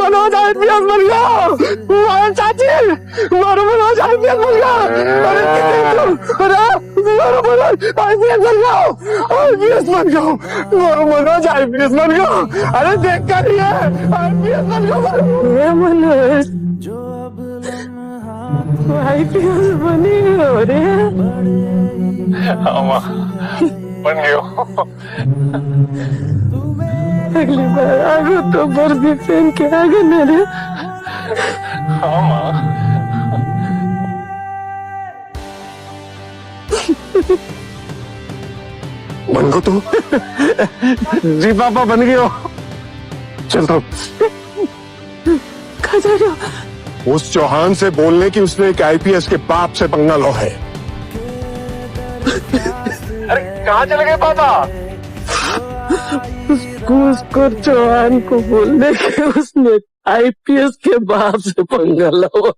Manoj IPS बन गया। मारो चाची, मारो मनोज आईपीएस बन गया। अरे मारो मनोज आईपीएस बन गया, आईपीएस बन गया। मारो मनोज आईपीएस बन गया। अरे देख कर रही है, आईपीएस बन गया। मनोज आईपीएस बनी हो रे। बन गयो। अगली बार आगो तो वर्दी पहन के आगे न रे। हाँ माँ। बन गो तू। जी पापा बन गयो। चलता हूँ। कहाँ जा रहे हो? उस चौहान से बोलने की उसने एक आईपीएस के बाप से पंगा लो है। अरे कहाँ चले गए पापा? उसको चौहान को बोलने के उसने आईपीएस के बाप से पंगा लो।